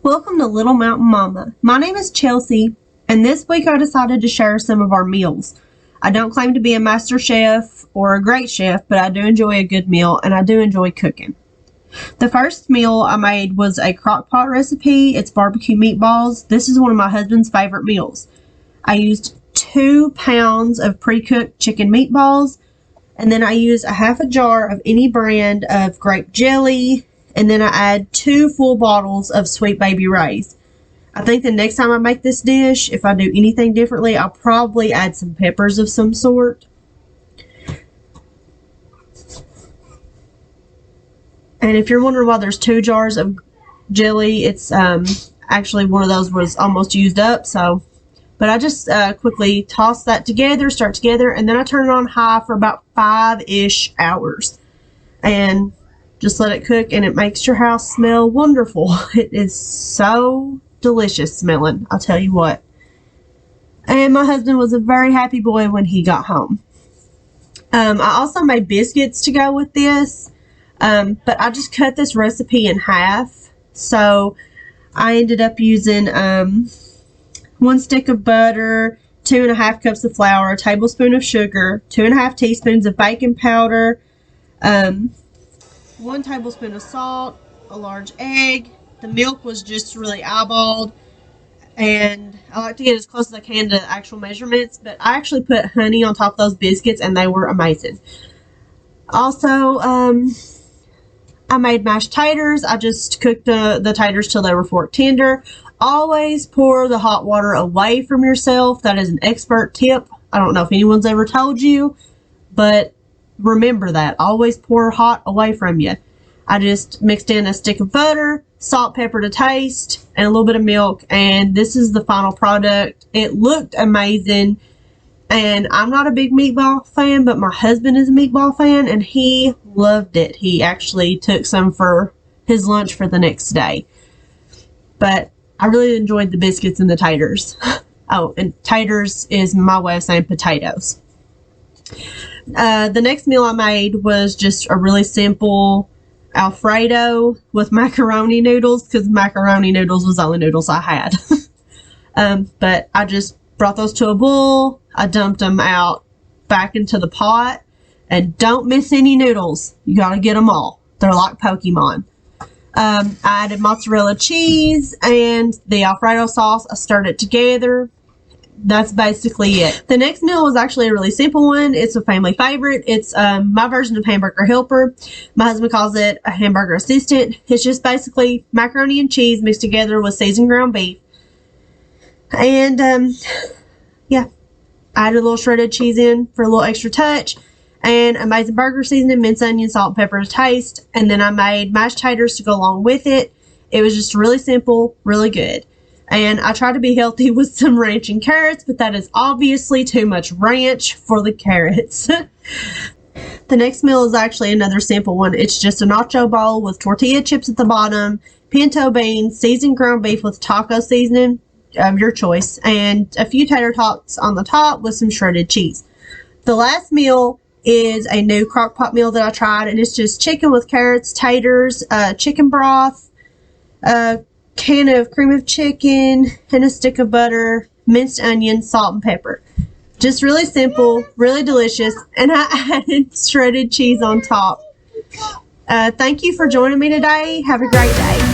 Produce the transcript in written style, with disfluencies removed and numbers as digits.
Welcome to Little Mountain Mama. My name is Chelsea, and this week I decided to share some of our meals. I don't claim to be a master chef or a great chef, but I do enjoy a good meal, and I do enjoy cooking. The first meal I made was a crock pot recipe. It's barbecue meatballs. This is one of my husband's favorite meals. I used 2 pounds of pre-cooked chicken meatballs, and then I used a half a jar of any brand of grape jelly, and then I add 2 full bottles of Sweet Baby Ray's. I think the next time I make this dish, if I do anything differently, I'll probably add some peppers of some sort. And if you're wondering why there's 2 jars of jelly, it's actually one of those was almost used up. But I just quickly toss that together, start together, and then I turn it on high for about 5-ish hours. And just let it cook, and it makes your house smell wonderful. It is so delicious smelling, I'll tell you what. And my husband was a very happy boy when he got home. I also made biscuits to go with this, but I just cut this recipe in half. So I ended up using 1 stick of butter, 2.5 cups of flour, a tablespoon of sugar, 2.5 teaspoons of baking powder, 1 tablespoon of salt, a large egg. The milk was just really eyeballed, and I like to get as close as I can to actual measurements, but I actually put honey on top of those biscuits, and they were amazing. Also, I made mashed taters. I just cooked the taters till they were fork tender. Always pour the hot water away from yourself. That is an expert tip. I don't know if anyone's ever told you, but remember that. Always pour hot away from you. I just mixed in a stick of butter, salt, pepper to taste, and a little bit of milk, and this is the final product. It looked amazing, and I'm not a big meatball fan, but my husband is a meatball fan, and he loved it. He actually took some for his lunch for the next day. But I really enjoyed the biscuits and the taters. Oh, and taters is my way of saying potatoes. The next meal I made was just a really simple Alfredo with macaroni noodles, because macaroni noodles was the only noodles I had. But I just brought those to a boil. I dumped them out back into the pot, and don't miss any noodles. You gotta get them all. They're like Pokemon. I added mozzarella cheese and the Alfredo sauce. I stirred it together. That's basically it. The next meal was actually a really simple one. It's a family favorite. It's my version of hamburger helper. My husband calls it a hamburger assistant. It's just basically macaroni and cheese mixed together with seasoned ground beef. And yeah, I added a little shredded cheese in for a little extra touch, and amazing burger seasoning, minced onion, salt, and pepper to taste. And then I made mashed taters to go along with it. It was just really simple, really good. And I try to be healthy with some ranch and carrots, but that is obviously too much ranch for the carrots. The next meal is actually another simple one. It's just a nacho bowl with tortilla chips at the bottom, pinto beans, seasoned ground beef with taco seasoning of your choice, and a few tater tots on the top with some shredded cheese. The last meal is a new crock pot meal that I tried, and it's just chicken with carrots, taters, chicken broth, can of cream of chicken, and a stick of butter, minced onion, salt, and pepper. Just really simple, really delicious, and I added shredded cheese on top. Thank you for joining me today. Have a great day.